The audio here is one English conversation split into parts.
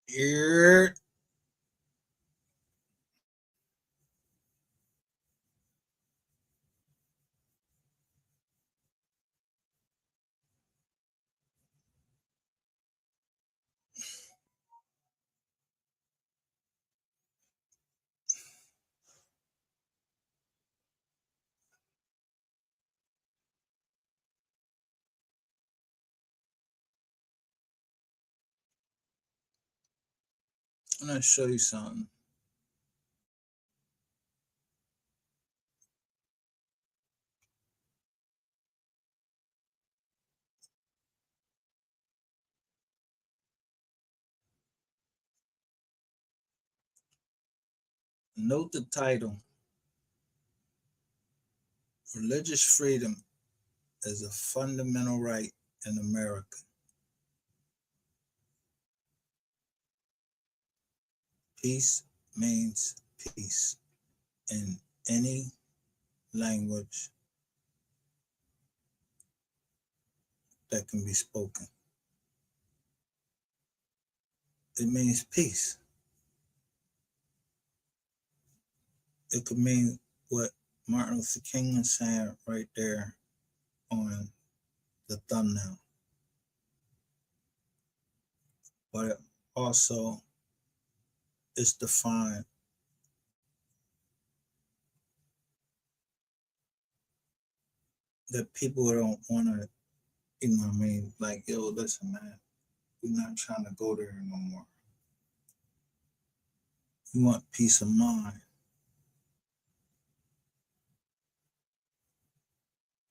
Here, I'm gonna show you something. Note the title: Religious Freedom is a Fundamental Right in America. Peace means peace in any language that can be spoken. It means peace. It could mean what Martin Luther King is saying right there on the thumbnail. But it also is defined that people don't want to, you know what I mean? Like, yo, listen, man, we're not trying to go there no more. You want peace of mind.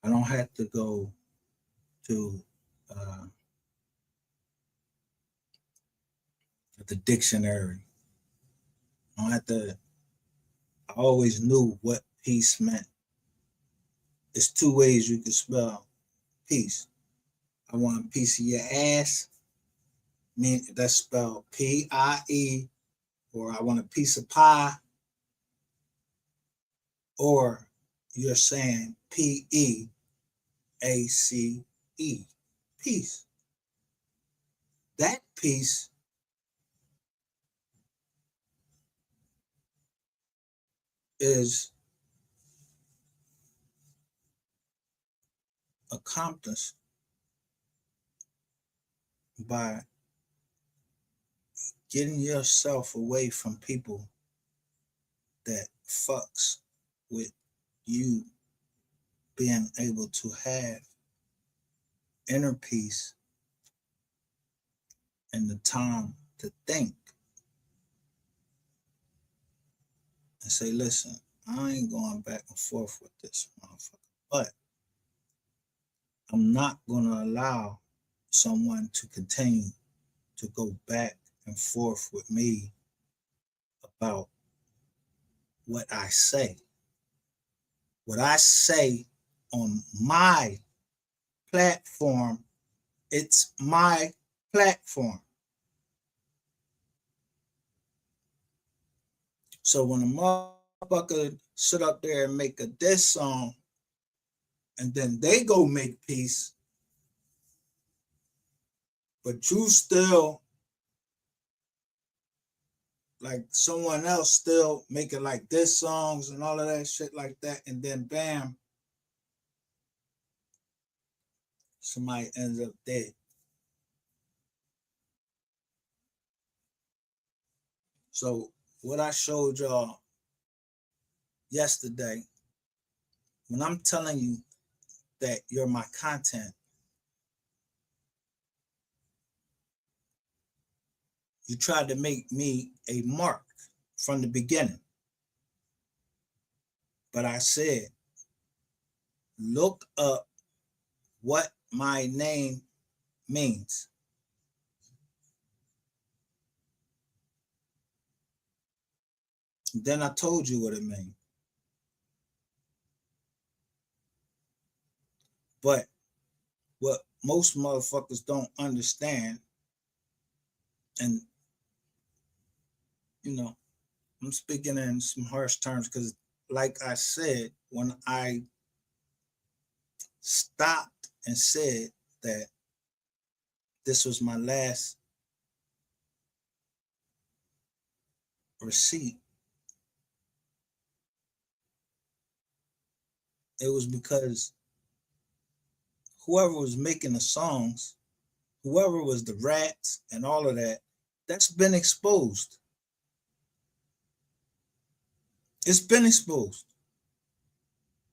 I don't have to go to uh, the dictionary. I don't have to. I always knew what peace meant. There's two ways you can spell peace. I want a piece of your ass. Mean that's spelled Pie, or I want a piece of pie, or you're saying Peace. Peace. That peace is accomplished by getting yourself away from people that fucks with you being able to have inner peace and the time to think and say, listen, I ain't going back and forth with this motherfucker, but I'm not going to allow someone to continue to go back and forth with me about what I say. What I say on my platform, it's my platform. So when a motherfucker sit up there and make a diss song and then they go make peace, but you still like someone else still making like diss songs and all of that shit like that, and then bam, somebody ends up dead. So what I showed y'all yesterday, when I'm telling you that you're my content, you tried to make me a mark from the beginning. But I said, look up what my name means. Then I told you what it means. But what most motherfuckers don't understand, and you know, I'm speaking in some harsh terms because, like I said, when I stopped and said that this was my last receipt, it was because whoever was making the songs, whoever was the rats and all of that, that's been exposed. It's been exposed.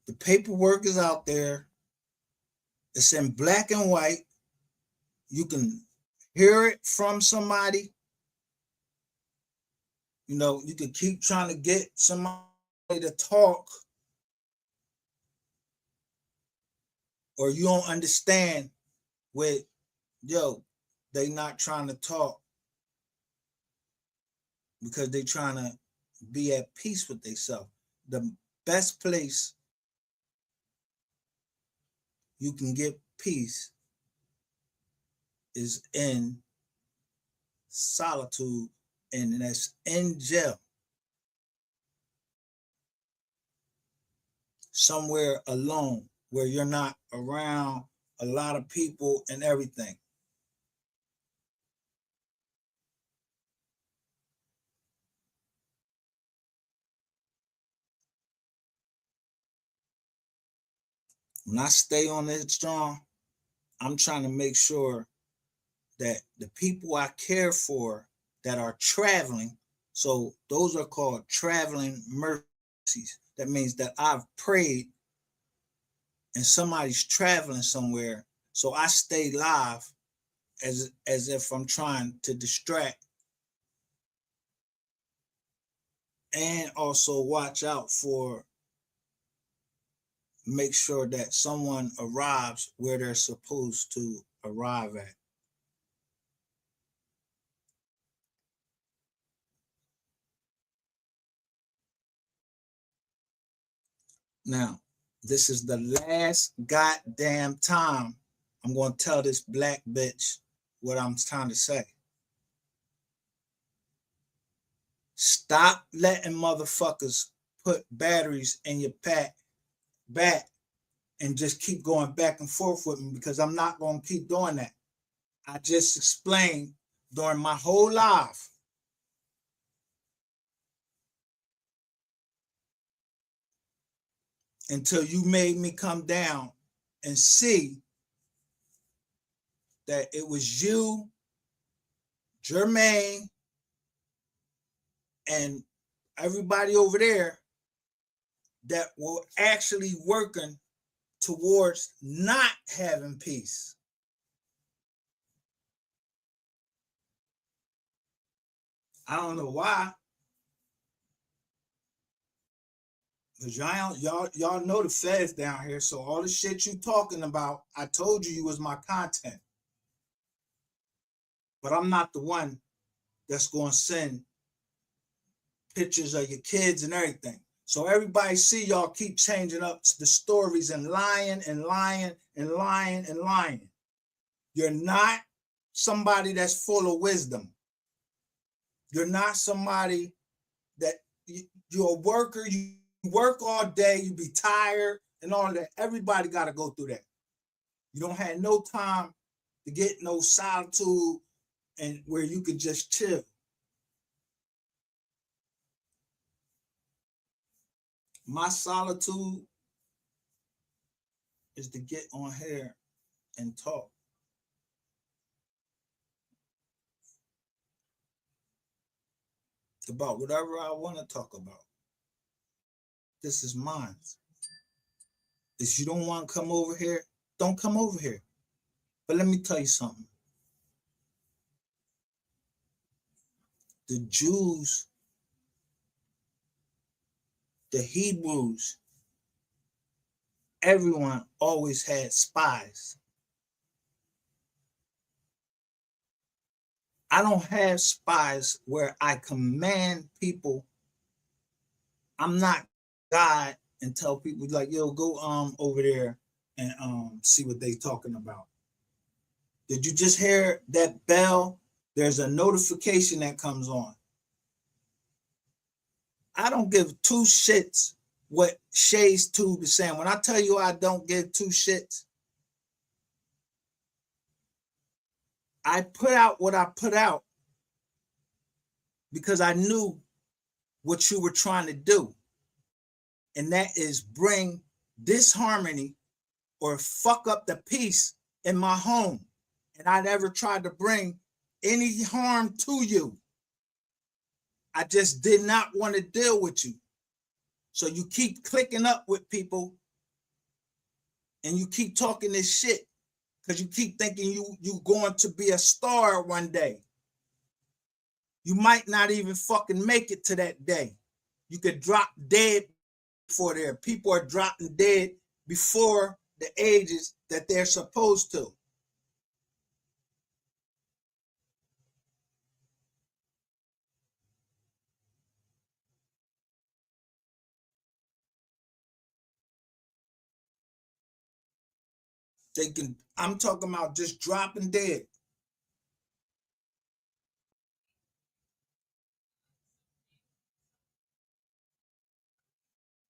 The paperwork is out there. It's in black and white. You can hear it from somebody. You know, you can keep trying to get somebody to talk, or you don't understand with, yo, they not trying to talk because they trying to be at peace with themselves. The best place you can get peace is in solitude, and that's in jail. Somewhere alone where you're not around a lot of people and everything. When I stay on this strong, I'm trying to make sure that the people I care for that are traveling, so those are called traveling mercies. That means that I've prayed and somebody's traveling somewhere, so I stay live as if I'm trying to distract and also watch out for, make sure that someone arrives where they're supposed to arrive at. Now, this is the last goddamn time I'm going to tell this black bitch what I'm trying to say. Stop letting motherfuckers put batteries in your back and just keep going back and forth with me, because I'm not going to keep doing that. I just explained during my whole life until you made me come down and see that it was you, Jermaine, and everybody over there that were actually working towards not having peace. I don't know why. Because y'all know the feds down here. So all the shit you talking about, I told you was my content. But I'm not the one that's going to send pictures of your kids and everything. So everybody see y'all keep changing up the stories and lying and lying and lying and lying. You're not somebody that's full of wisdom. You're not somebody that you're a worker. You work all day. You be tired and all that. Everybody got to go through that. You don't have no time to get no solitude and where you could just chill. My solitude is to get on here and talk about whatever I want to talk about. This is mine. If you don't want to come over here, don't come over here. But let me tell you something. The Jews, the Hebrews, everyone always had spies. I don't have spies where I command people. I'm not God and tell people like, yo, go over there and see what they talking about. Did you just hear that bell? There's a notification that comes on. I don't give two shits what Shay's Tube is saying. When I tell you I don't give two shits, I put out what I put out because I knew what you were trying to do. And that is bring disharmony or fuck up the peace in my home. And I never tried to bring any harm to you. I just did not want to deal with you. So you keep clicking up with people and you keep talking this shit because you keep thinking you going to be a star one day. You might not even fucking make it to that day. You could drop dead before there. People are dropping dead before the ages that they're supposed to. They can, I'm talking about just dropping dead.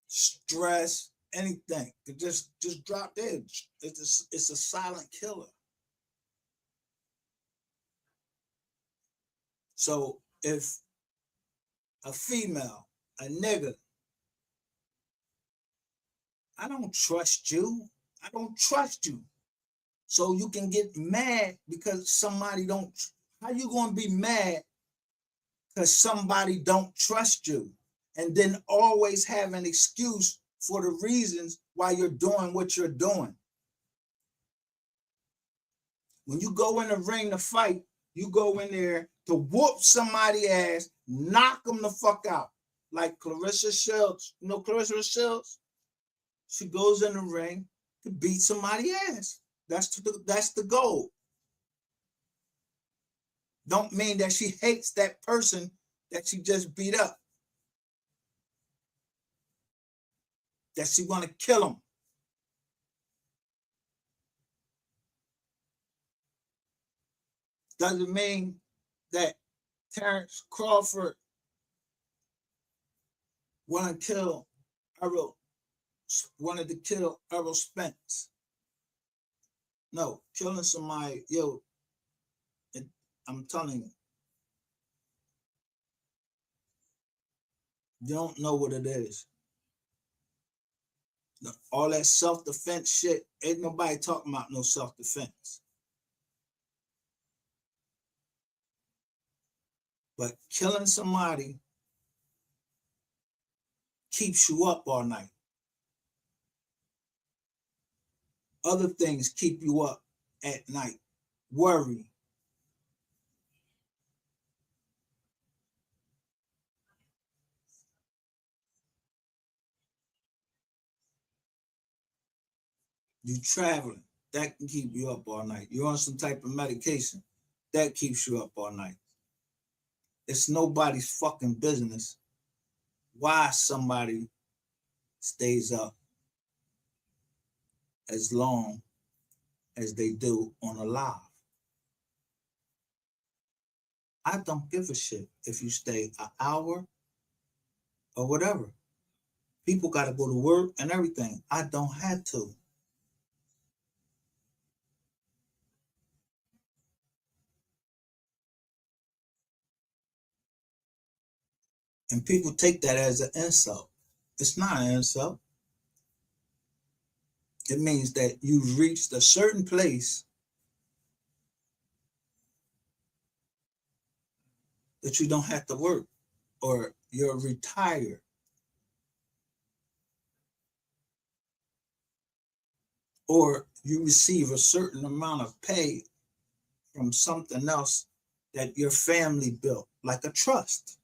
Stress, anything. Just drop dead. It's a silent killer. So if a female, a nigga, I don't trust you. I don't trust you. So you can get mad because somebody don't. How you gonna be mad because somebody don't trust you? And then always have an excuse for the reasons why you're doing what you're doing. When you go in the ring to fight, you go in there to whoop somebody's ass, knock them the fuck out. Like Clarissa Shields. You know Clarissa Shields? She goes in the ring to beat somebody's ass. That's the goal. Don't mean that she hates that person that she just beat up. That she want to kill him. Doesn't mean that Terrence Crawford wanted to kill Errol Spence. No, killing somebody, yo, I'm telling you, you don't know what it is. All that self-defense shit, ain't nobody talking about no self-defense. But killing somebody keeps you up all night. Other things keep you up at night. Worry. You traveling, that can keep you up all night. You're on some type of medication, that keeps you up all night. It's nobody's fucking business why somebody stays up as long as they do on a live. I don't give a shit if you stay an hour or whatever. People got to go to work and everything. I don't have to. And people take that as an insult. It's not an insult. It means that you've reached a certain place that you don't have to work or you're retired. Or you receive a certain amount of pay from something else that your family built, like a trust.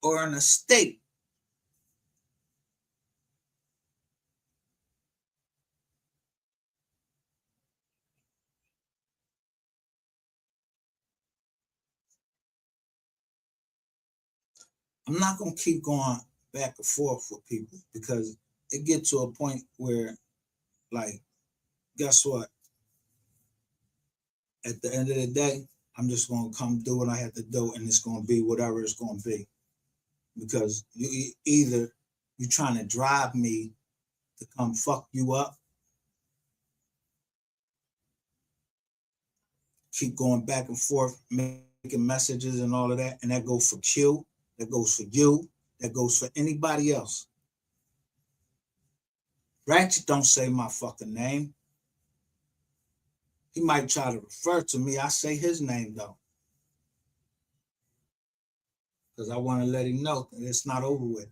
Or an estate. I'm not going to keep going back and forth with people because it gets to a point where, like, guess what? At the end of the day, I'm just going to come do what I have to do, and it's going to be whatever it's going to be. Because you either you're trying to drive me to come fuck you up, keep going back and forth, making messages and all of that. And that goes for Q, that goes for you, that goes for anybody else. Ratchet don't say my fucking name. He might try to refer to me. I say his name though. Because I want to let him know that it's not over with.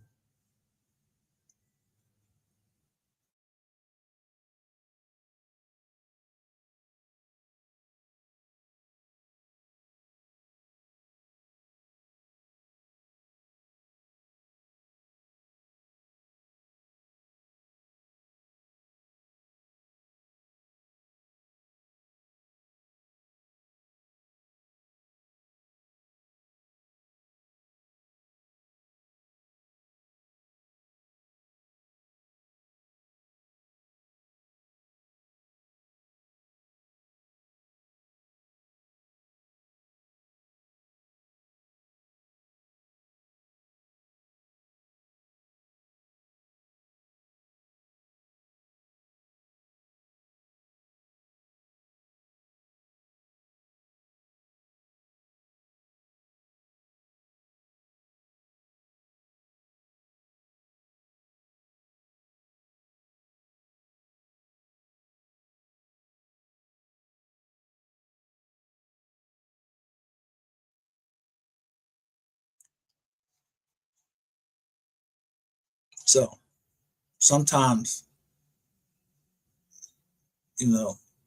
So sometimes,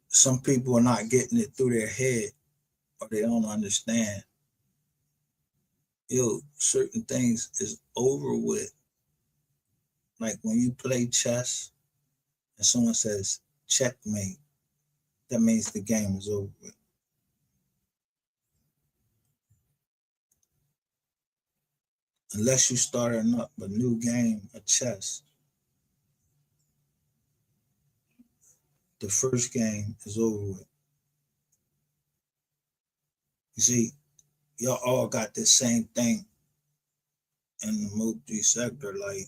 some people are not getting it through their head or they don't understand. Certain things is over with. Like when you play chess and someone says checkmate, that means the game is over with. Unless you start a new game of chess, the first game is over with. You see, y'all all got this same thing in the multi-sector, like,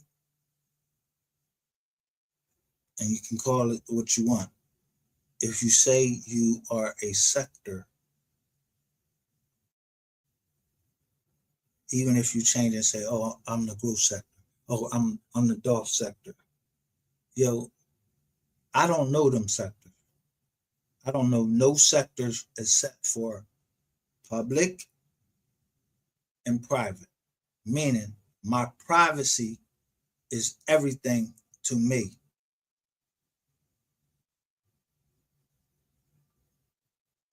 and you can call it what you want. If you say you are a sector, even if you change and say, "Oh, I'm the growth sector," "Oh, I'm the Dolph sector," yo, I don't know them sectors. I don't know no sectors except for public and private, meaning my privacy is everything to me.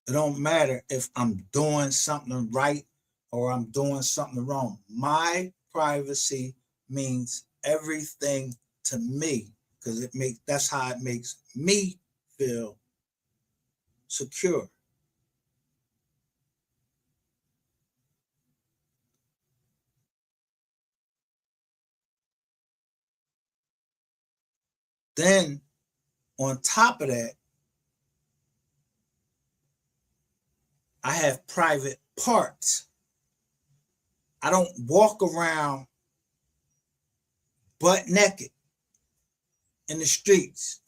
It don't matter if I'm doing something right or I'm doing something wrong. My privacy means everything to me because that's how it makes me feel secure. Then on top of that, I have private parts. I don't walk around butt naked in the streets.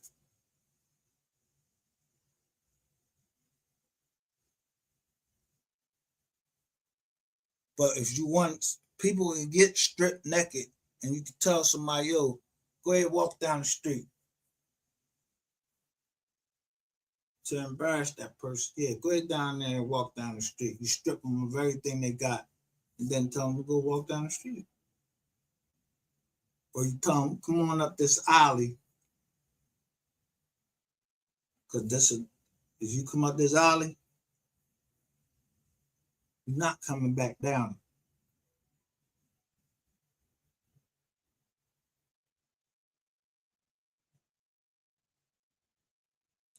But if you want people to get stripped naked and you can tell somebody, yo, go ahead and walk down the street to embarrass that person. Yeah, go ahead down there and walk down the street. You strip them of everything they got and then tell them to go walk down the street. Or you tell them, come on up this alley. Because if you come up this alley, you're not coming back down.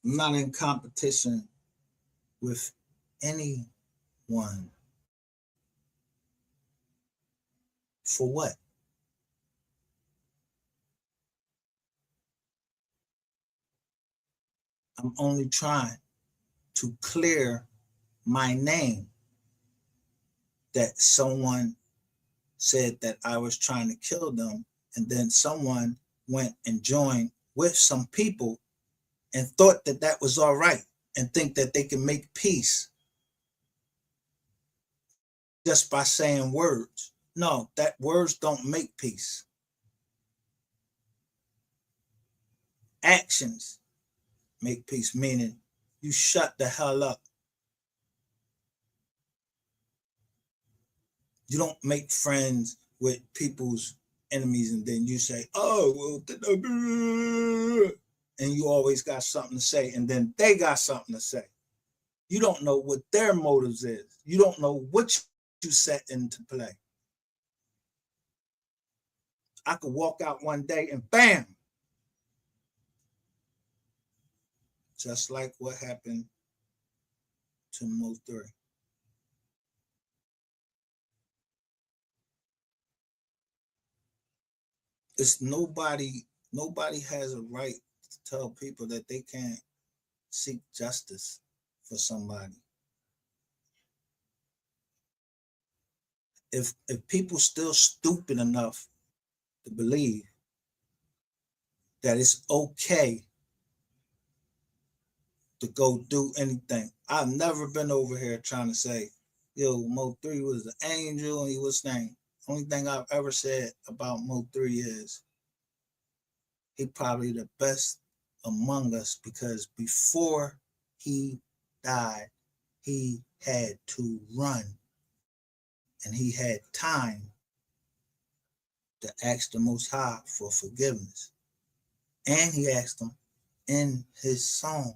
I'm not in competition with anyone. For what? I'm only trying to clear my name that someone said that I was trying to kill them. And then someone went and joined with some people and thought that that was all right and think that they can make peace just by saying words. No, that words don't make peace. Actions make peace, meaning you shut the hell up. You don't make friends with people's enemies and then you say, oh, well, and you always got something to say, and then they got something to say. You don't know what their motives is. You don't know what you set into play. I could walk out one day and bam, just like what happened to Mo3. It's nobody has a right to tell people that they can't seek justice for somebody. If people still stupid enough to believe that it's okay to go do anything. I've never been over here trying to say, yo, Mo3 was an angel and he was saying. Only thing I've ever said about Mo3 is he probably the best among us because before he died, he had to run and he had time to ask the Most High for forgiveness. And he asked him in his song.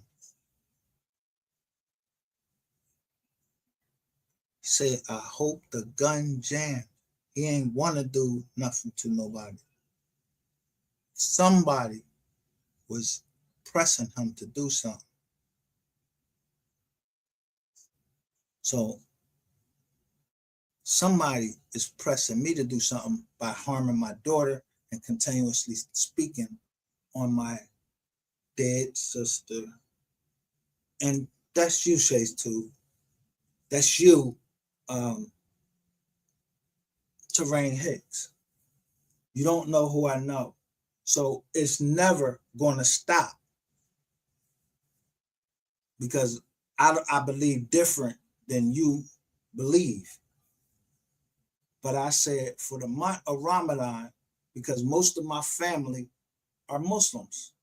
He said, I hope the gun jam. He ain't want to do nothing to nobody. Somebody was pressing him to do something. So somebody is pressing me to do something by harming my daughter and continuously speaking on my dead sister. And that's you, Shays, too. That's you, Terrain Hicks. You don't know who I know. So it's never going to stop because I believe different than you believe. But I said for the month of Ramadan, because most of my family are Muslims.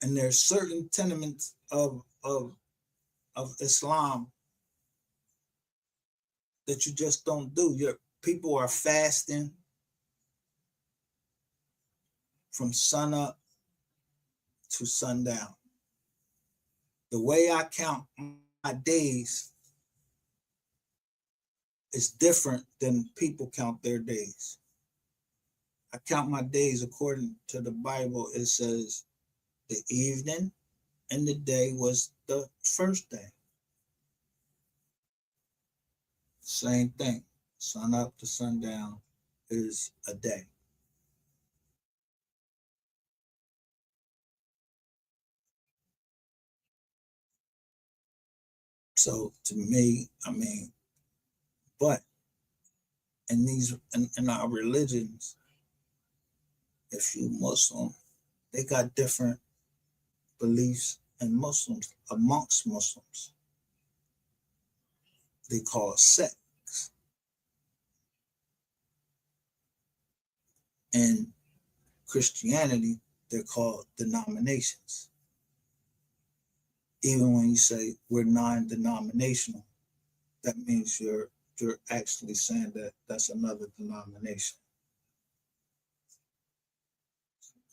And there's certain tenements of Islam that you just don't do. Your people are fasting from sun up to sundown. The way I count my days is different than people count their days. I count my days according to the Bible. It says the evening and the day was the first day. Same thing. Sun up to sundown is a day. So to me, I mean, but in these in our religions, if you Muslim, they got different beliefs in Muslims amongst Muslims. They call it sects. In Christianity, they're called denominations. Even when you say we're non-denominational, that means you're actually saying that that's another denomination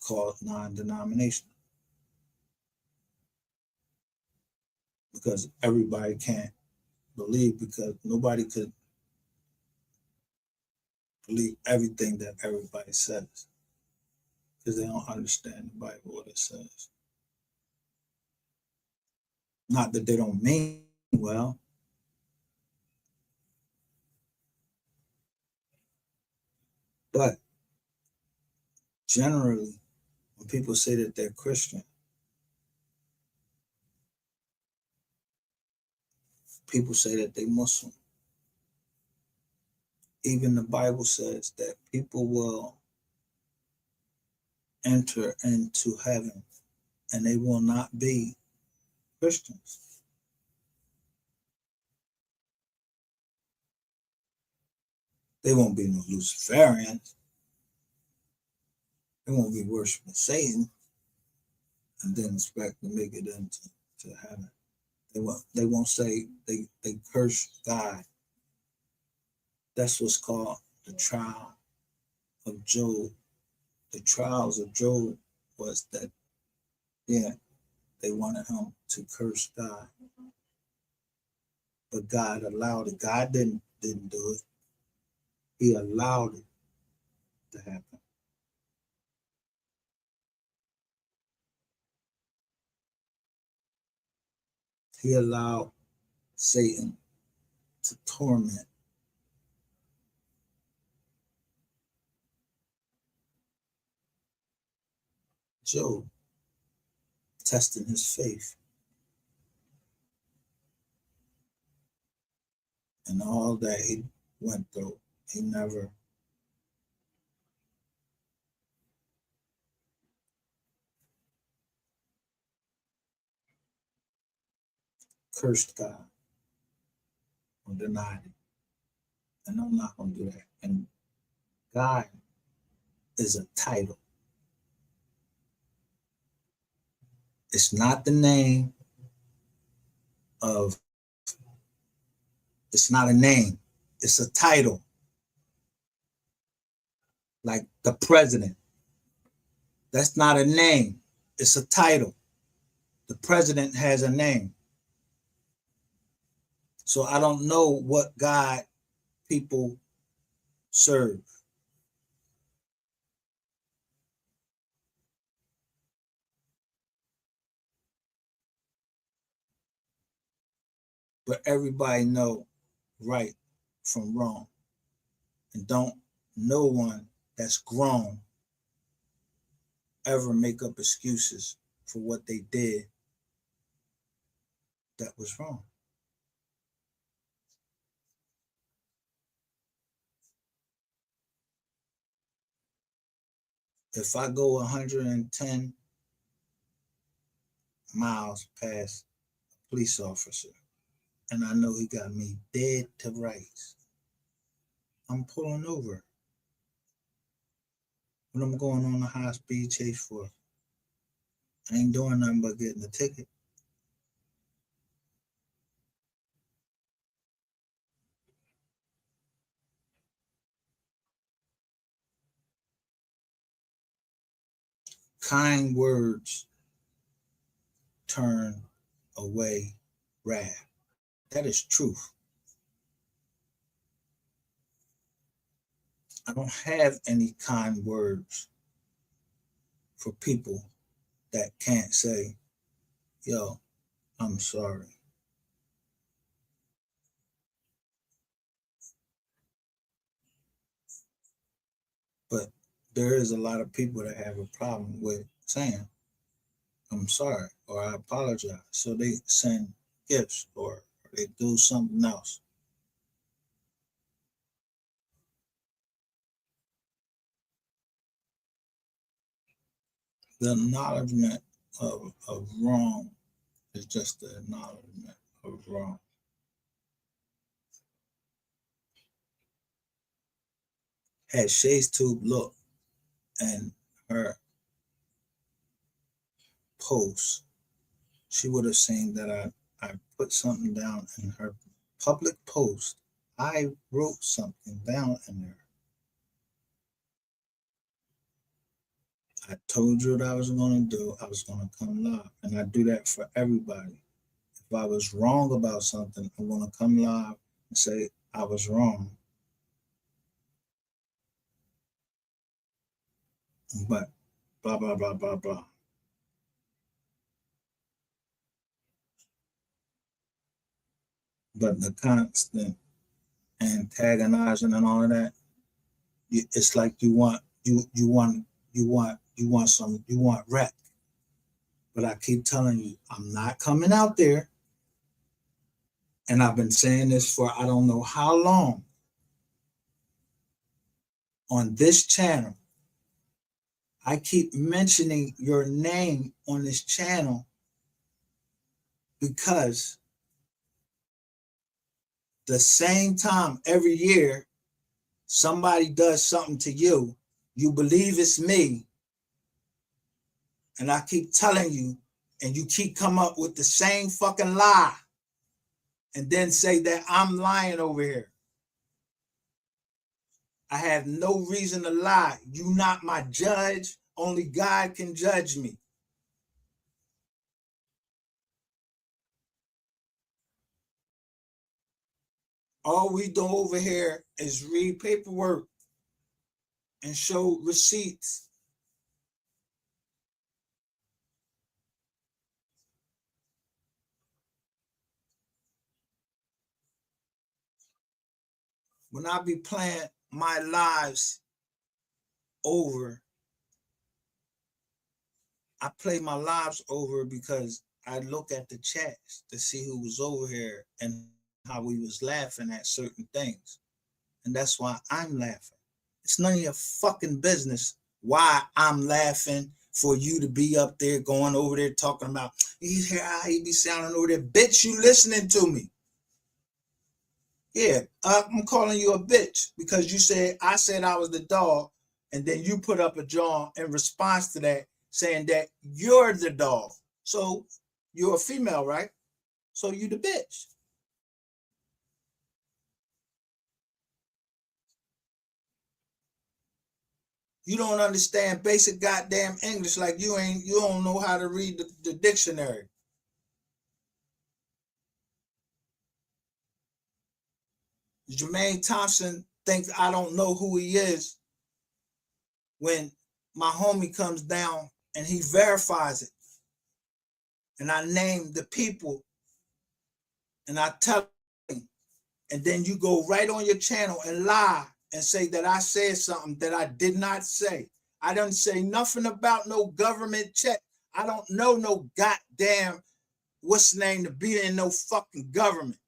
called non-denominational. Because everybody can't believe, because nobody could believe everything that everybody says because they don't understand the Bible, what it says. Not that they don't mean well. But generally, when people say that they're Christian, people say that they're Muslim. Even the Bible says that people will enter into heaven and they will not be Christians. They won't be no Luciferians. They won't be worshiping Satan and then expect to make it into heaven. They won't say they curse God. That's what's called the trial of Job. The trials of Job was that, yeah, they wanted him to curse God. But God allowed it. God didn't do it. He allowed it to happen. He allowed Satan to torment Job, testing his faith. And all that he went through, he never cursed God or denied it. And I'm not going to do that. And God is a title. It's not the name of, it's not a name. It's a title. Like the president. That's not a name. It's a title. The president has a name. So I don't know what God people serve. But everybody know right from wrong. And don't no one that's grown ever make up excuses for what they did that was wrong. If I go 110 miles past a police officer and I know he got me dead to rights, I'm pulling over. What I'm going on a high speed chase for? I ain't doing nothing but getting a ticket. Kind words turn away wrath. That is truth. I don't have any kind words for people that can't say, yo, I'm sorry. But there is a lot of people that have a problem with saying, I'm sorry, or I apologize. So they send gifts or they do something else. The acknowledgement of wrong is just the acknowledgement of wrong. Had Shay's Tube looked and her post, she would have seen that I put something down in her public post. I wrote something down in there. I told you what I was going to do. I was going to come live. And I do that for everybody. If I was wrong about something, I'm going to come live and say I was wrong. But blah, blah, blah, blah, blah. But the constant antagonizing and all of that, it's like you want rep. But I keep telling you, I'm not coming out there. And I've been saying this for I don't know how long on this channel. I keep mentioning your name on this channel because the same time every year somebody does something to you, you believe it's me, and I keep telling you, and you keep come up with the same fucking lie, and then say that I'm lying over here. I have no reason to lie. You not my judge. Only God can judge me. All we do over here is read paperwork and show receipts. When I be playing my lives over, I play my lives over because I look at the chats to see who was over here and how we was laughing at certain things. And that's why I'm laughing. It's none of your fucking business why I'm laughing for you to be up there going over there talking about, he's here, how he be sounding over there. Bitch, you listening to me. Yeah, I'm calling you a bitch because you said, I said I was the dog, and then you put up a jaw in response to that saying that you're the dog. So you're a female, right? So you the bitch. You don't understand basic goddamn English like you don't know how to read the dictionary. Jermaine Thompson thinks I don't know who he is when my homie comes down and he verifies it. And I name the people and I tell him, and then you go right on your channel and lie and say that I said something that I did not say. I don't say nothing about no government check. I don't know no goddamn what's the name to be in no fucking government.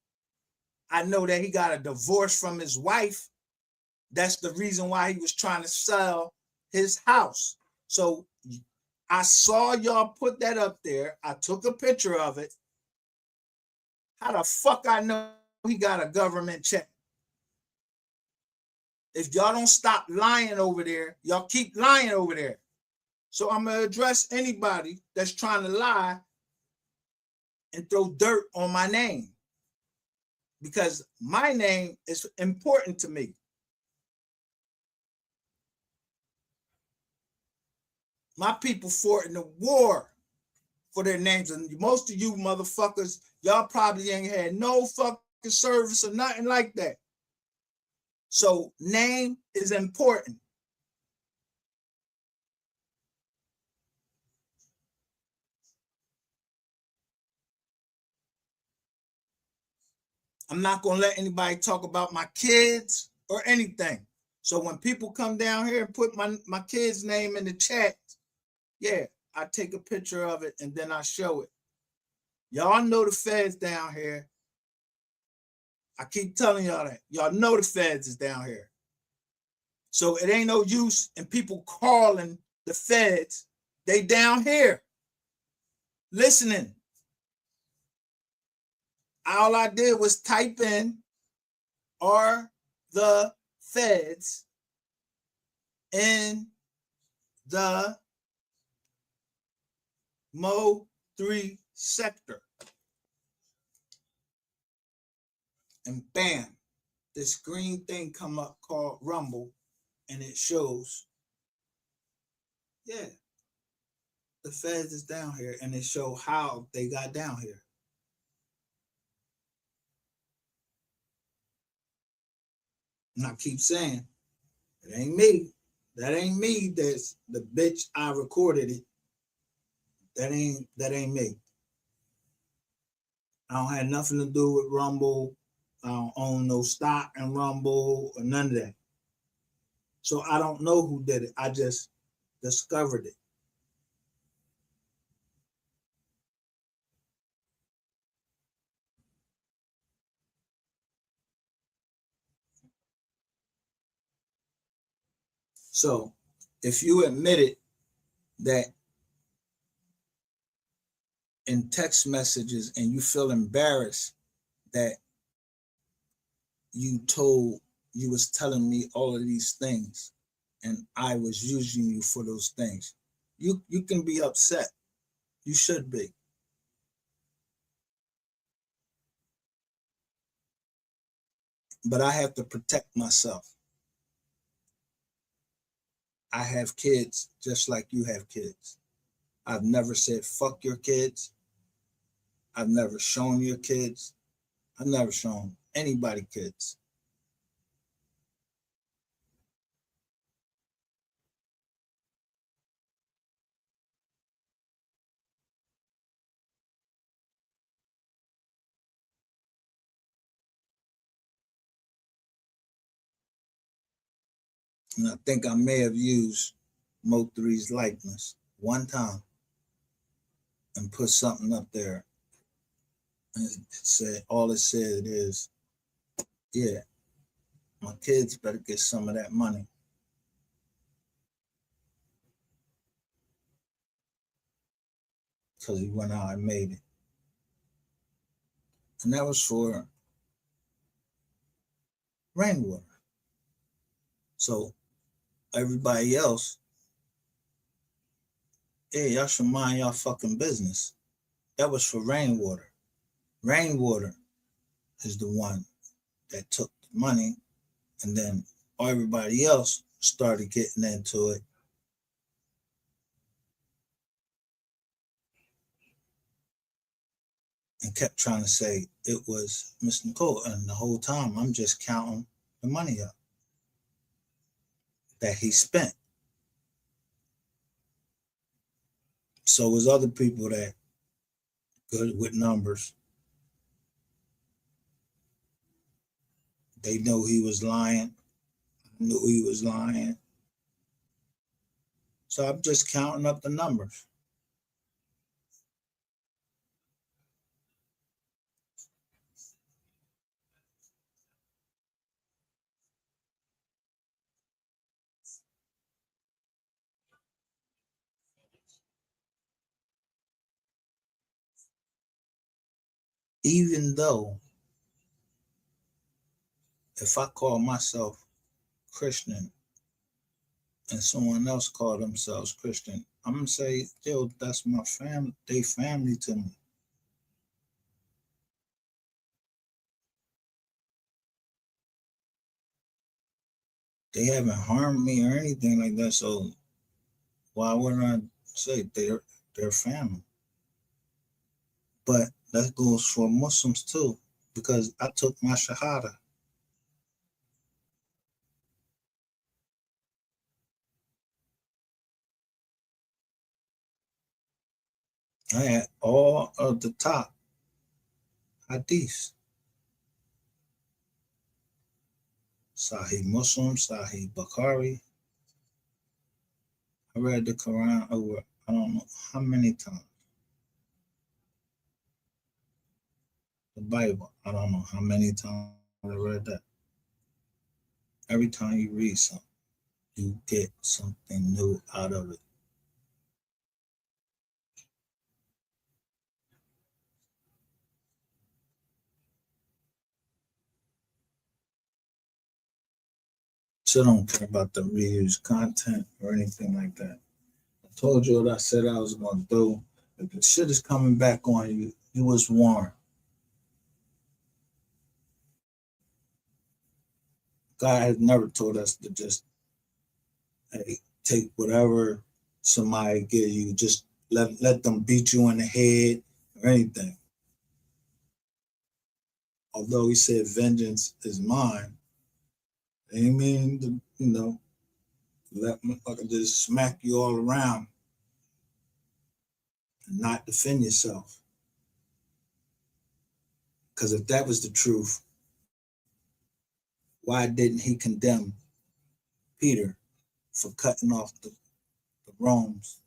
I know that he got a divorce from his wife. That's the reason why he was trying to sell his house. So I saw y'all put that up there. I took a picture of it. How the fuck I know he got a government check? If y'all don't stop lying over there, y'all keep lying over there. So I'm going to address anybody that's trying to lie and throw dirt on my name because my name is important to me. My people fought in the war for their names. And most of you motherfuckers, y'all probably ain't had no fucking service or nothing like that. So name is important. I'm not going to let anybody talk about my kids or anything. So when people come down here and put my kid's name in the chat, yeah, I take a picture of it and then I show it. Y'all know the feds down here. I keep telling y'all that. Y'all know the feds is down here. So it ain't no use in people calling the feds. They down here listening. All I did was type in are the feds in the Mo 3 sector. And bam, this green thing come up called Rumble, and it shows, yeah, the feds is down here, and it show how they got down here. And I keep saying, it ain't me. That ain't me. That's the bitch I recorded it. That ain't me. I don't have nothing to do with Rumble. I don't own no stock in Rumble or none of that. So I don't know who did it. I just discovered it. So if you admitted that in text messages and you feel embarrassed that you told you was telling me all of these things and I was using you for those things. You can be upset. You should be. But I have to protect myself. I have kids just like you have kids. I've never said fuck your kids. I've never shown your kids. I've never shown anybody kids. And I think I may have used Mo3's likeness one time and put something up there. And it said, all it said is, yeah, my kids better get some of that money. Because he went out and made it. And that was for rainwater. So everybody else, yeah, y'all should mind y'all fucking business. That was for rainwater. Rainwater is the one that took the money, and then everybody else started getting into it. And kept trying to say it was Miss Nicole. And the whole time I'm just counting the money up that he spent. So was other people that good with numbers. They know he was lying. I knew he was lying. So I'm just counting up the numbers. Even though if I call myself Christian and someone else call themselves Christian, I'm gonna say, yo, that's my family. They family to me. They haven't harmed me or anything like that. So why wouldn't I say they're family? But that goes for Muslims too, because I took my Shahada. I had all of the top hadiths. Sahih Muslim, Sahih Bukhari. I read the Quran over, I don't know how many times. The Bible, I don't know how many times I read that. Every time you read something, you get something new out of it. So I don't care about the reused content or anything like that. I told you what I said I was going to do. If the shit is coming back on you, you was warned. God has never told us to just, hey, take whatever somebody give you, just let them beat you in the head or anything. Although he said vengeance is mine, he mean to, let motherfucker just smack you all around and not defend yourself. Because if that was the truth, why didn't he condemn Peter for cutting off the Romans,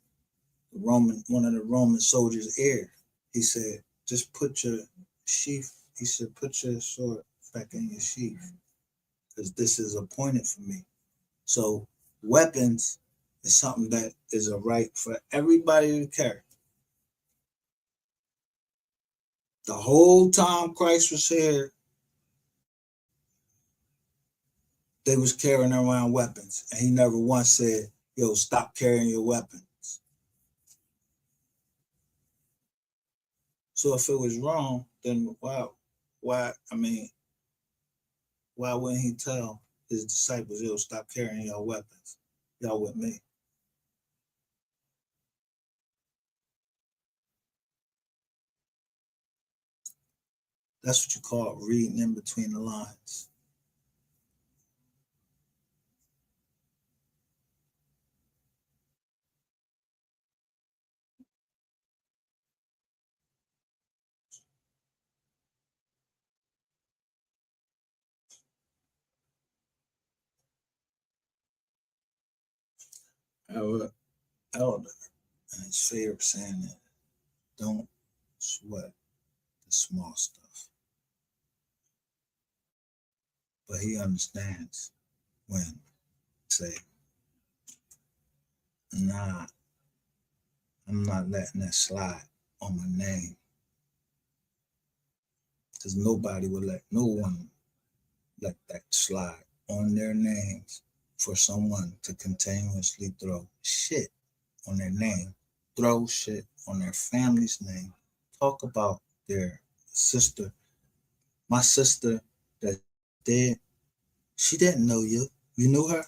one of the Roman soldiers' ear? He said, just put your sheath, he said, put your sword back in your sheath, because this is appointed for me. So weapons is something that is a right for everybody to carry. The whole time Christ was here, they was carrying around weapons, and he never once said, "Yo, stop carrying your weapons." So if it was wrong, then why? I mean, why wouldn't he tell his disciples, "Yo, stop carrying your weapons"? Y'all with me? That's what you call reading in between the lines. Our elder and his favorite saying that don't sweat the small stuff, but he understands when say, "Nah, I'm not letting that slide on my name," because nobody would let no one let that slide on their names for someone to continuously throw shit on their name, throw shit on their family's name, talk about their sister. My sister that did, she didn't know you. You knew her,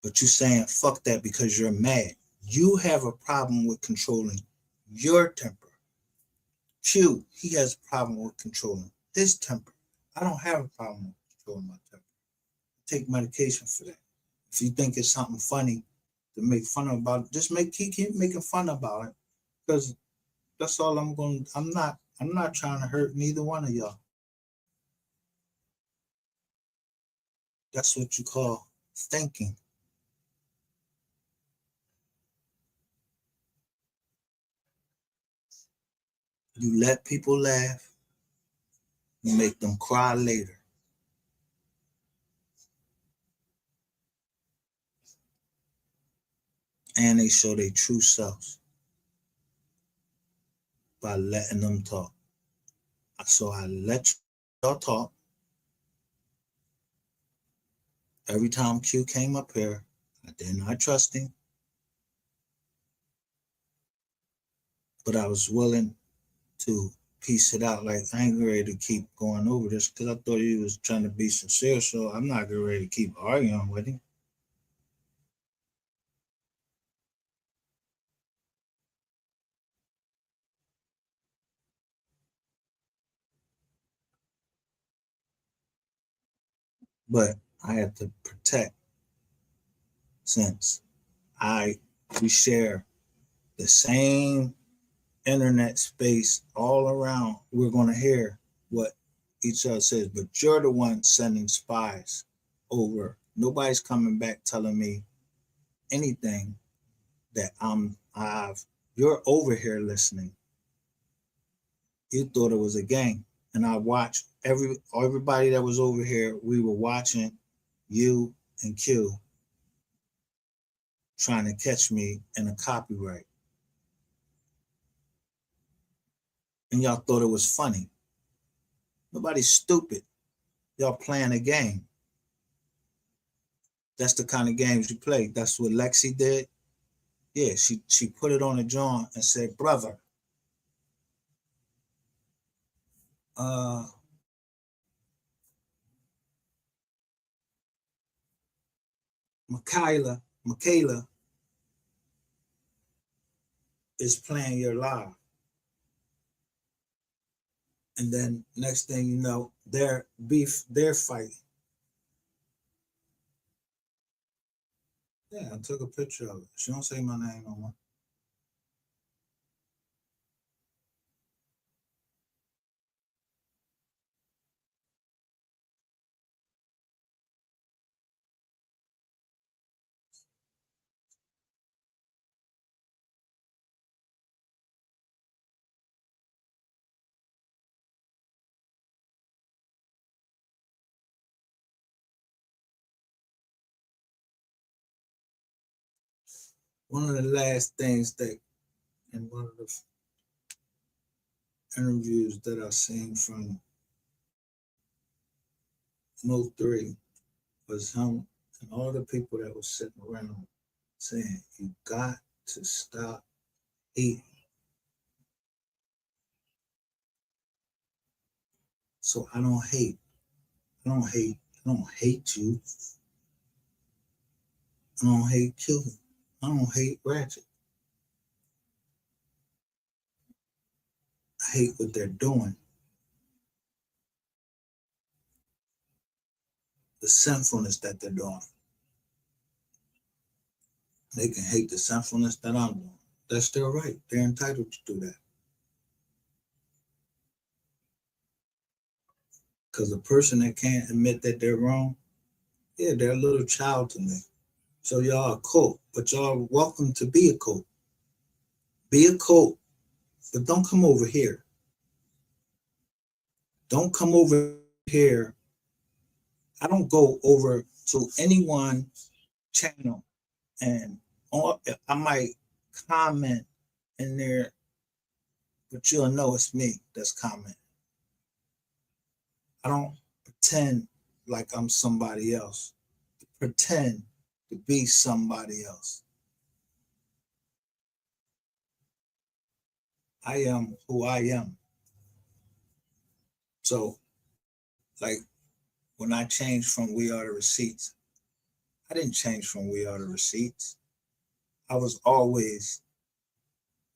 but you saying fuck that because you're mad. You have a problem with controlling your temper. Q, he has a problem with controlling his temper. I don't have a problem with controlling my temper. Take medication for that. If you think it's something funny to make fun about it, just keep making fun about it. Because that's all I'm going. I'm not trying to hurt neither one of y'all. That's what you call thinking. You let people laugh, you make them cry later. And they show their true selves by letting them talk. So I let y'all talk. Every time Q came up here, I did not trust him, but I was willing to piece it out. Like, I ain't ready to keep going over this because I thought he was trying to be sincere. So I'm not ready to keep arguing with him. But I have to protect, since I we share the same internet space all around. We're going to hear what each other says, but you're the one sending spies over. Nobody's coming back telling me anything that I've. You're over here listening. You thought it was a game, and I watched everybody that was over here. We were watching you and Q trying to catch me in a copyright, and y'all thought it was funny. Nobody's stupid. Y'all playing a game. That's the kind of games you play. That's what Lexi did. Yeah, she put it on the joint and said, "Brother, uh, Michaela is playing your live." And then next thing you know, they're fighting. Yeah, I took a picture of it. She don't say my name no more. One of the last things that in one of the interviews that I seen from 03 was him and all the people that was sitting around saying, you got to stop hating. So I don't hate. I don't hate. I don't hate you. I don't hate Q. I don't hate Ratchet. I hate what they're doing. The sinfulness that they're doing. They can hate the sinfulness that I'm doing. That's their right. They're entitled to do that. Because a person that can't admit that they're wrong, yeah, they're a little child to me. So y'all a cult, but y'all welcome to be a cult. Be a cult, but don't come over here. Don't come over here. I don't go over to anyone's channel and I might comment in there, but you'll know it's me that's commenting. I don't pretend like I'm somebody else. Pretend to be somebody else. I am who I am. So, like, when I changed from We Are the Receipts, I didn't change from We Are the Receipts. I was always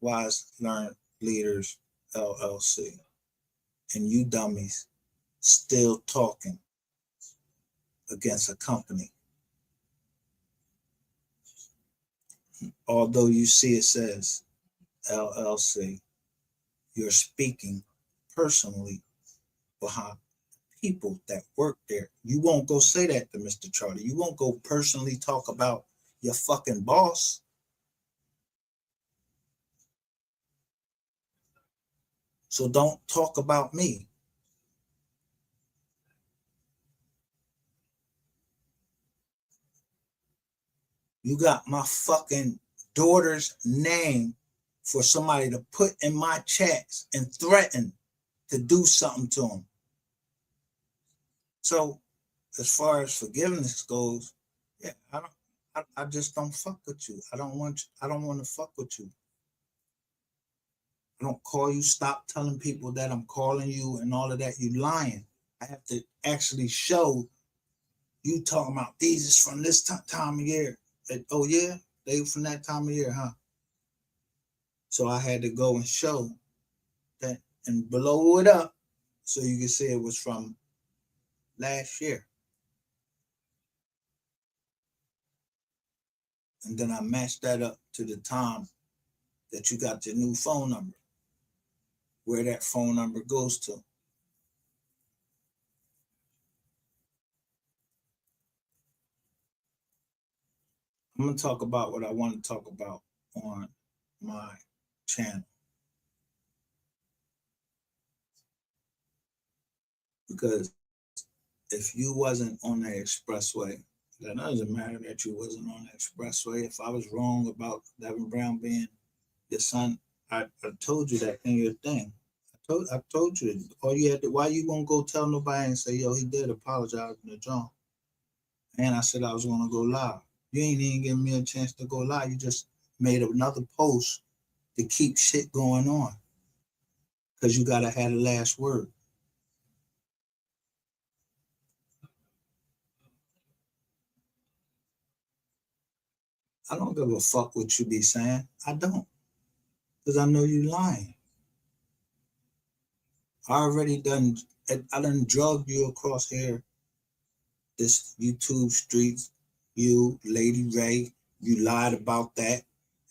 Wise Learned Leaders LLC. And you dummies still talking against a company. Although you see it says LLC, you're speaking personally behind people that work there. You won't go say that to Mr. Charlie. You won't go personally talk about your fucking boss. So don't talk about me. You got my fucking daughter's name for somebody to put in my chats and threaten to do something to him. So as far as forgiveness goes, yeah, I just don't fuck with you. I don't want to fuck with you. I don't call you. Stop telling people that I'm calling you and all of that. You lying. I have to actually show you talking about these is from this time of year. Oh yeah, they from that time of year, huh? So I had to go and show that and blow it up so you can see it was from last year. And then I matched that up to the time that you got your new phone number, where that phone number goes to. I'm going to talk about what I want to talk about on my channel. Because if you wasn't on the expressway, that doesn't matter that you wasn't on the expressway. If I was wrong about Devin Brown being your son, I told you that in your thing. I told you. All you had to, why you won't go tell nobody and say, yo, he did apologize to John. And I said I was gonna go live. You ain't even giving me a chance to go live. You just made another post to keep shit going on. Because you gotta have the last word. I don't give a fuck what you be saying. I don't. Because I know you lying. I done drugged you across here, this YouTube streets, you, Lady Ray, you lied about that.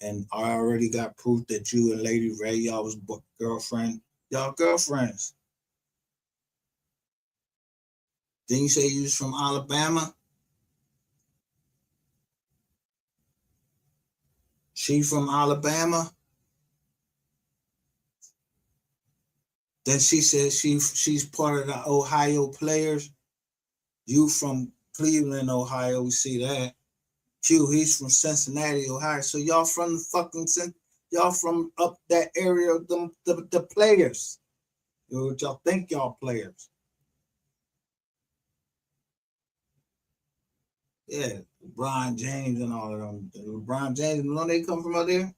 And I already got proof that you and Lady Ray, y'all was girlfriend. Y'all girlfriends. Then you say you was from Alabama? She from Alabama? Then she says she's part of the Ohio players. You from Cleveland, Ohio. We see that. Q, he's from Cincinnati, Ohio. So y'all from the fucking y'all from up that area of the players. You know what y'all think y'all players. Yeah, LeBron James and all of them. LeBron James, you know they come from up there?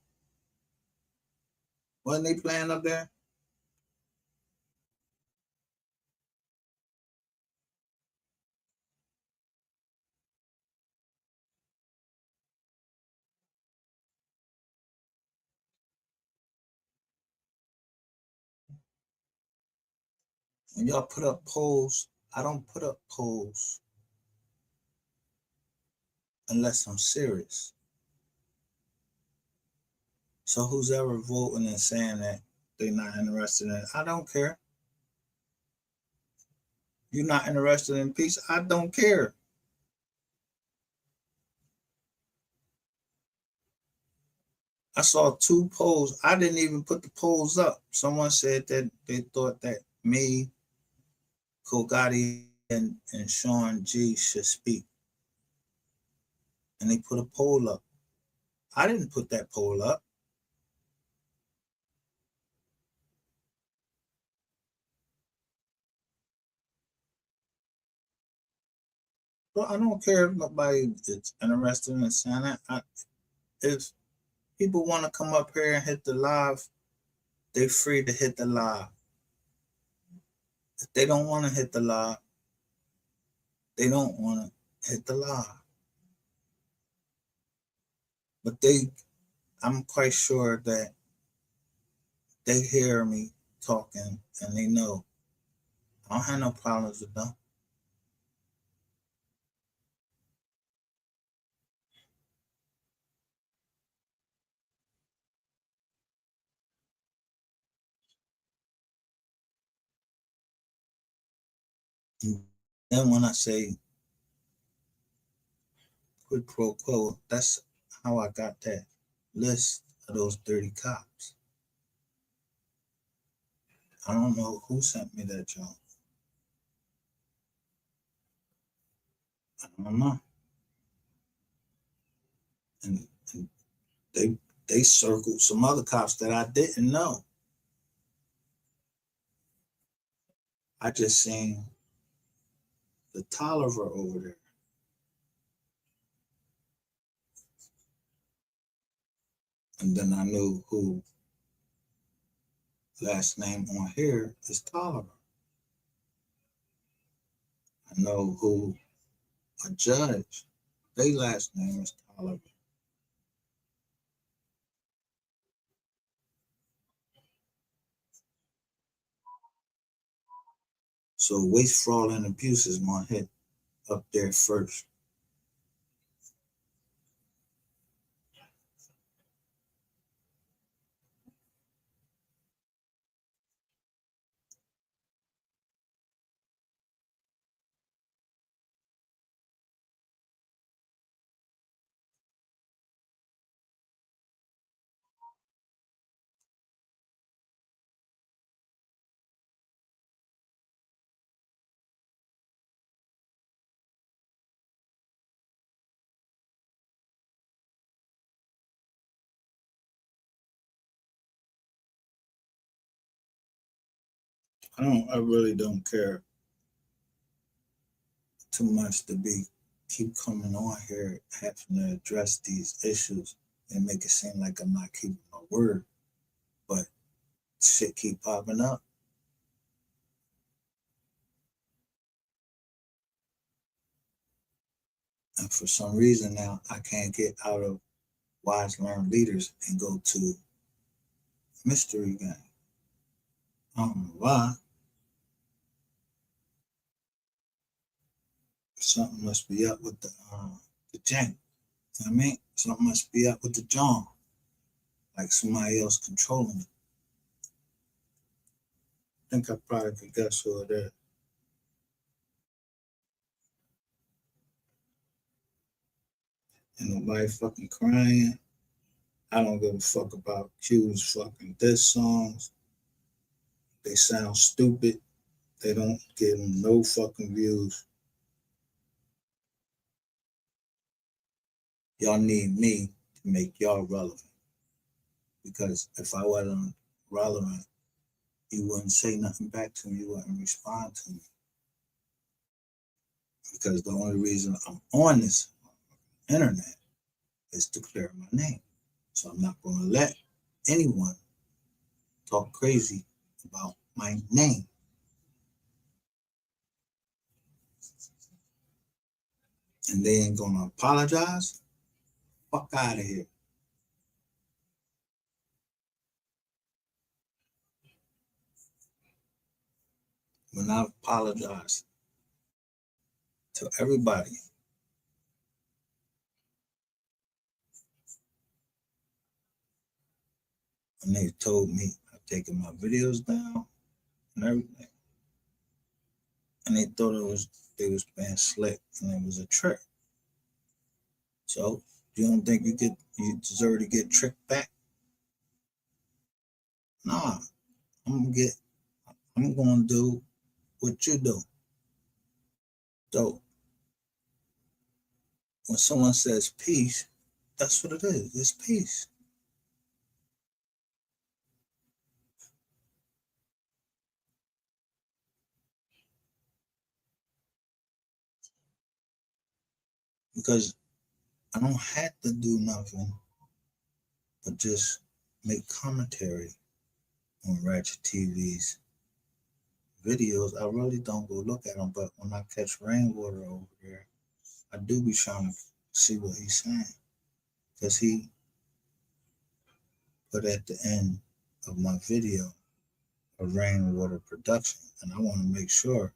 Wasn't they playing up there? When y'all put up polls, I don't put up polls unless I'm serious. So who's ever voting and saying that they're not interested in it, I don't care. You're not interested in peace, I don't care. I saw two polls. I didn't even put the polls up. Someone said that they thought that me, Kogati, and Sean G should speak. And they put a poll up. I didn't put that poll up. Well, I don't care if nobody is interested in saying that. If people want to come up here and hit the live, they're free to hit the live. If they don't want to hit the live, they don't want to hit the live. But I'm quite sure that they hear me talking and they know I don't have no problems with them. And then when I say quid pro quo, that's how I got that list of those 30 cops. I don't know who sent me that job. I don't know. And they they circled some other cops that I didn't know. I just seen the Tolliver over there. And then I knew who last name on here is Tolliver. I know who a judge, their last name is Tolliver. So waste, fraud, and abuse is my hit up there first. I really don't care too much to be keep coming on here having to address these issues and make it seem like I'm not keeping my word. But shit keep popping up. And for some reason now I can't get out of Wise Learned Leaders and go to Mystery Gang. I don't know why. Something must be up with the jank. You know what I mean? Something must be up with the John. Like somebody else controlling it. I think I probably could guess who it is. And nobody fucking crying. I don't give a fuck about Q's fucking diss songs. They sound stupid. They don't get them no fucking views. Y'all need me to make y'all relevant. Because if I wasn't relevant, you wouldn't say nothing back to me. You wouldn't respond to me. Because the only reason I'm on this internet is to clear my name. So I'm not going to let anyone talk crazy about my name. And they ain't going to apologize. Fuck out of here. When I apologize to everybody, and they told me I've taken my videos down and everything, and they thought they was being slick and it was a trick. So you don't think you deserve to get tricked back? Nah, I'm gonna do what you do. So when someone says peace, that's what it is. It's peace. Because I don't have to do nothing but just make commentary on Ratchet TV's videos. I really don't go look at them, but when I catch Rainwater over there, I do be trying to see what he's saying. Because he put at the end of my video a Rainwater production. And I want to make sure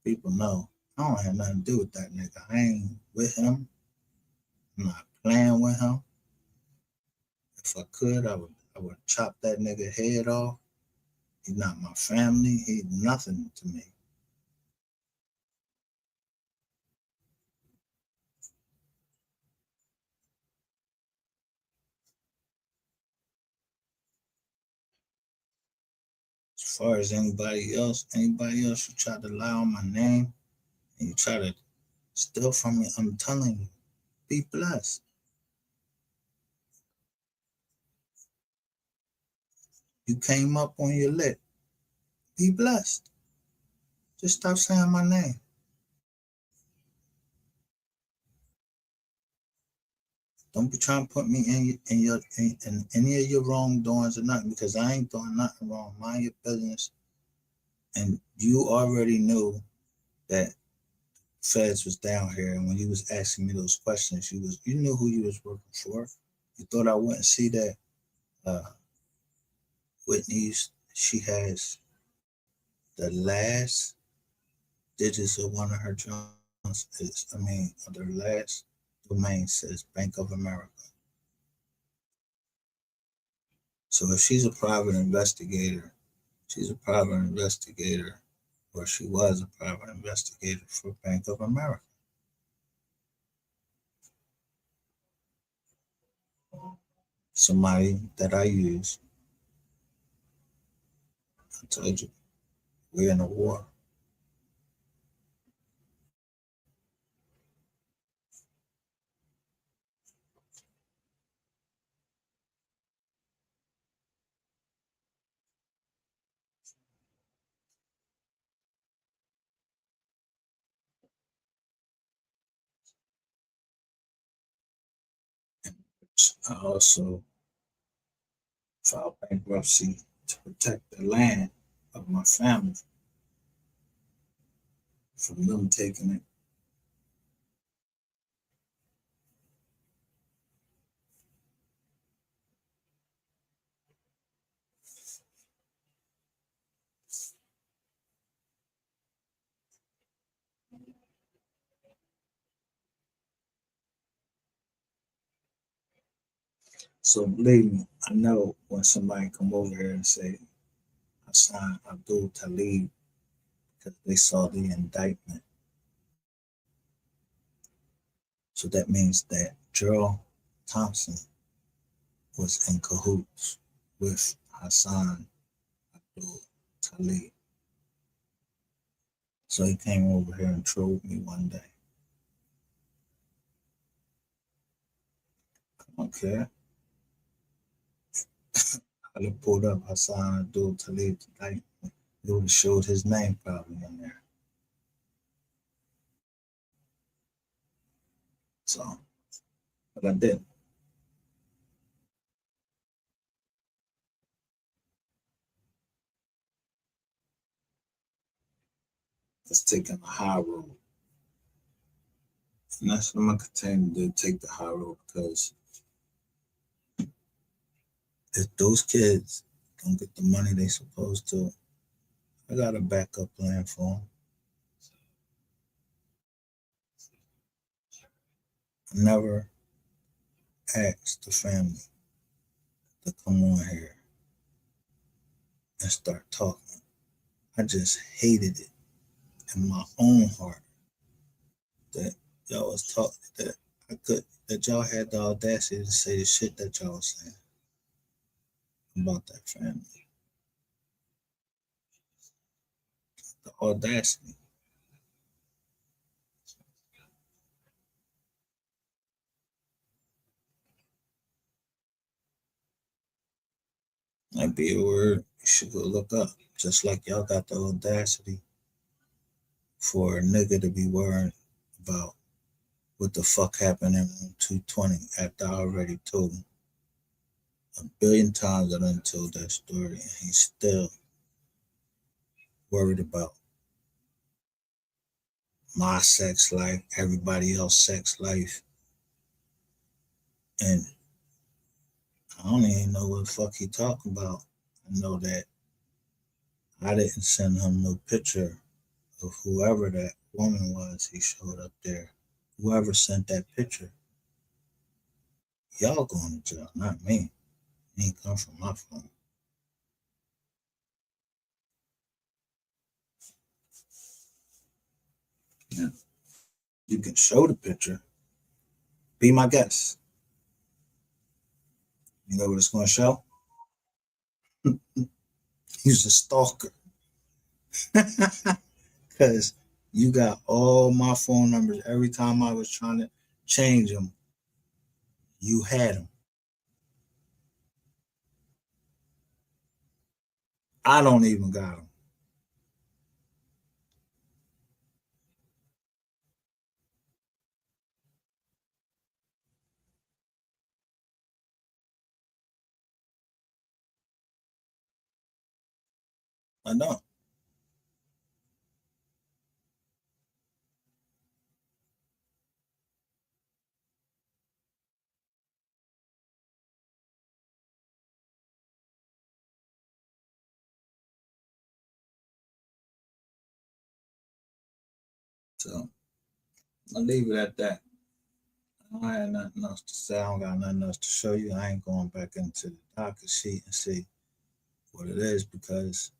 people know I don't have nothing to do with that nigga. I ain't with him. I'm not playing with him. If I could, I would chop that nigga head off. He's not my family. He's nothing to me. As far as anybody else who try to lie on my name and you try to steal from me, I'm telling you, be blessed. You came up on your lip. Be blessed. Just stop saying my name. Don't be trying to put me in any of your wrongdoings or nothing, because I ain't doing nothing wrong. Mind your business. And you already knew that Feds was down here, and when you was asking me those questions, you knew who you was working for. You thought I wouldn't see that Whitney's, she has the last digits of one of her Johns the last domain says Bank of America. So if she's a private investigator, she's a private investigator, or she was a private investigator for Bank of America. Somebody that I use. I told you, we're in a war. I also filed bankruptcy to protect the land of my family from them taking it. So believe me, I know when somebody come over here and say Hassan Abdul Talib because they saw the indictment. So that means that Gerald Thompson was in cahoots with Hassan Abdul Talib. So he came over here and trolled me one day. I don't care. I would have pulled up Hassan Abdul Talib tonight. It would have showed his name probably in there. So but I didn't. It's taking the high road. And that's what I'm gonna continue to do, take the high road, because if those kids don't get the money they supposed to, I got a backup plan for them. I never asked the family to come on here and start talking. I just hated it in my own heart that y'all was talking, that y'all had the audacity to say the shit that y'all was saying about that family. The audacity. Might be a word you should go look up. Just like y'all got the audacity for a nigga to be worrying about what the fuck happened in room 220 after I already told him a billion times. I done told that story, and he's still worried about my sex life, everybody else's sex life, and I don't even know what the fuck he talking about. I know that I didn't send him no picture of whoever that woman was he showed up there. Whoever sent that picture, y'all going to jail, not me. It ain't come from my phone. Yeah. You can show the picture. Be my guest. You know what it's going to show? He's a stalker. Because you got all my phone numbers. Every time I was trying to change them, you had them. I don't even got them. I know. So I'll leave it at that. I don't have nothing else to say. I don't got nothing else to show you. I ain't going back into the docket sheet and see what it is, because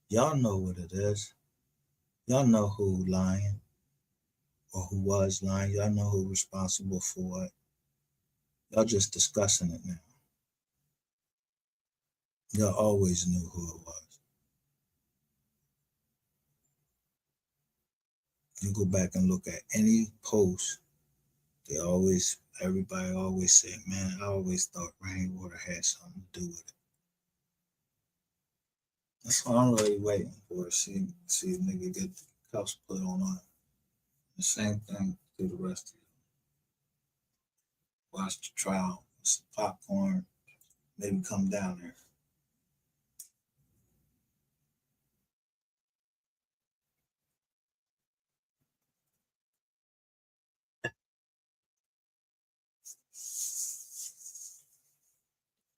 y'all know what it is. Y'all know who lying or who was lying. Y'all know who responsible for what. Y'all just discussing it now. Y'all always knew who it was. You go back and look at any post, everybody always said, man, I always thought rainwater had something to do with it. That's what I'm really waiting for. See a nigga get the cuffs put on us. The same thing to the rest of you. Watch the trial, some popcorn, maybe come down there.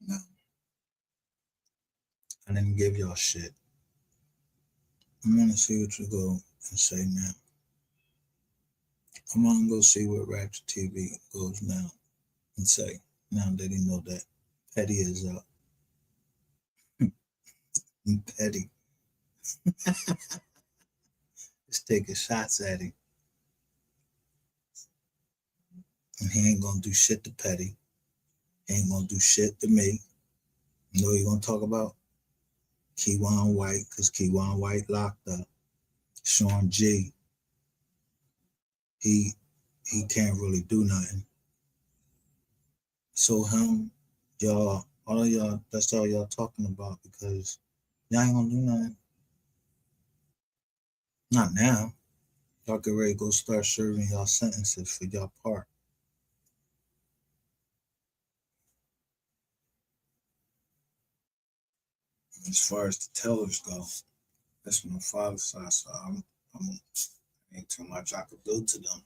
No, I didn't give y'all shit. I'm gonna see what you go and say now. I'm gonna go see what Rapture TV goes now and say, now that he know that Petty is up. Petty is taking shots at him, and he ain't gonna do shit to Petty. He ain't gonna do shit to me. You know what he gonna talk about? Keywan White, because Keywan White locked up. Sean G, he he can't really do nothing. So him, y'all, all of y'all, that's all y'all talking about, because y'all ain't gonna do nothing. Not now. Y'all get ready to go start serving y'all sentences for y'all part. As far as the tellers go, that's my father's side, so ain't too much I could do to them.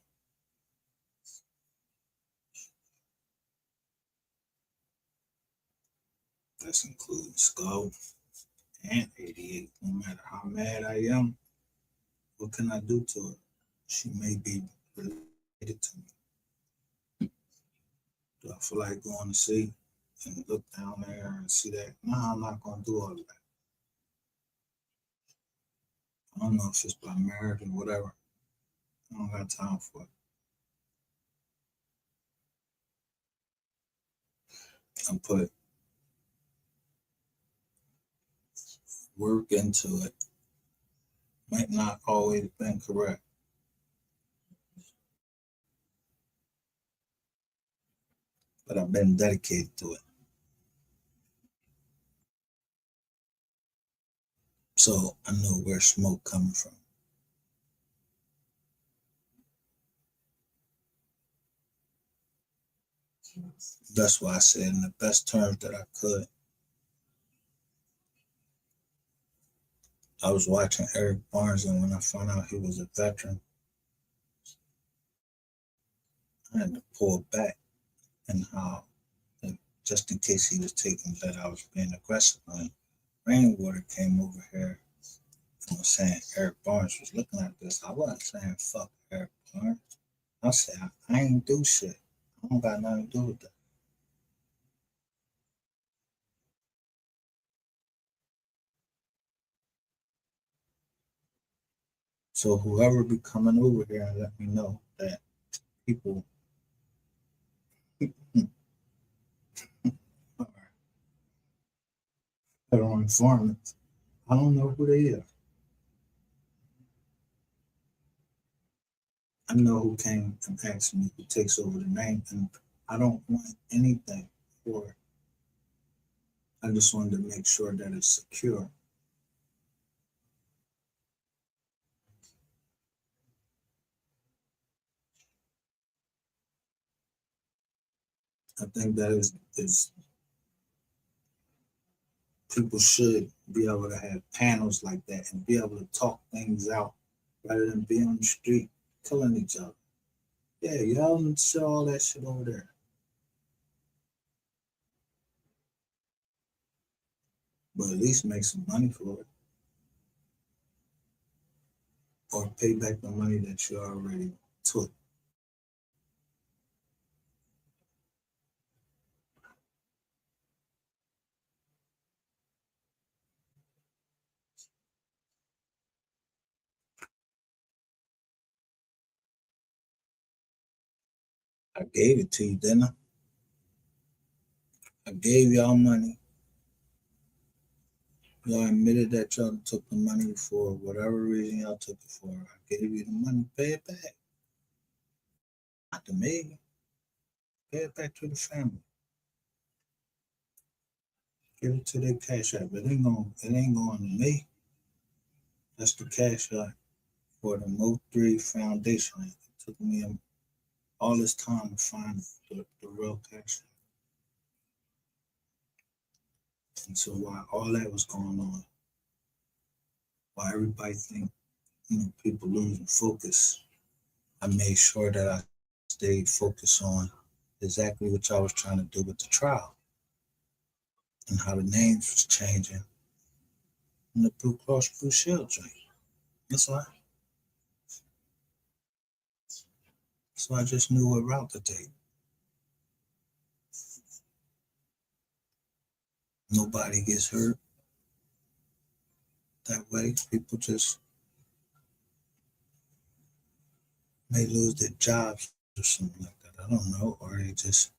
That's including Skull and 88. No matter how mad I am, what can I do to her? She may be related to me. Do I feel like going to see and look down there and see that? No, I'm not going to do all of that. I don't know if it's by marriage or whatever. I don't got time for it. I put work into it. Might not always been correct, but I've been dedicated to it. So I know where smoke coming from. That's why I said in the best terms that I could. I was watching Eric Barnes, and when I found out he was a veteran, I had to pull back and how, just in case he was taking that I was being aggressive on him. Rainwater came over here and was saying Eric Barnes was looking at this. I wasn't saying fuck Eric Barnes. I said I ain't do shit. I don't got nothing to do with that. So whoever be coming over here and let me know that people are federal informants, I don't know who they are. I know who came and asked me who takes over the name, and I don't want anything for it. I just wanted to make sure that it's secure. I think that is people should be able to have panels like that and be able to talk things out rather than be on the street killing each other. Yeah, y'all need to show all that shit over there. But at least make some money for it. Or pay back the money that you already took. I gave it to you, didn't I? I gave y'all money. Y'all admitted that y'all took the money for whatever reason y'all took it for. I gave you the money, pay it back. Not to me. Pay it back to the family. Give it to their cash app. It ain't going to me. That's the cash app for the Mo 3 Foundation. It took me all this time to find the real cash app. And so while all that was going on, while everybody think, people losing focus, I made sure that I stayed focused on exactly what y'all was trying to do with the trial and how the names was changing in the Blue Cross Blue Shield joint. That's why. So I just knew what route to take. Nobody gets hurt that way. People just may lose their jobs or something like that. I don't know. Or they just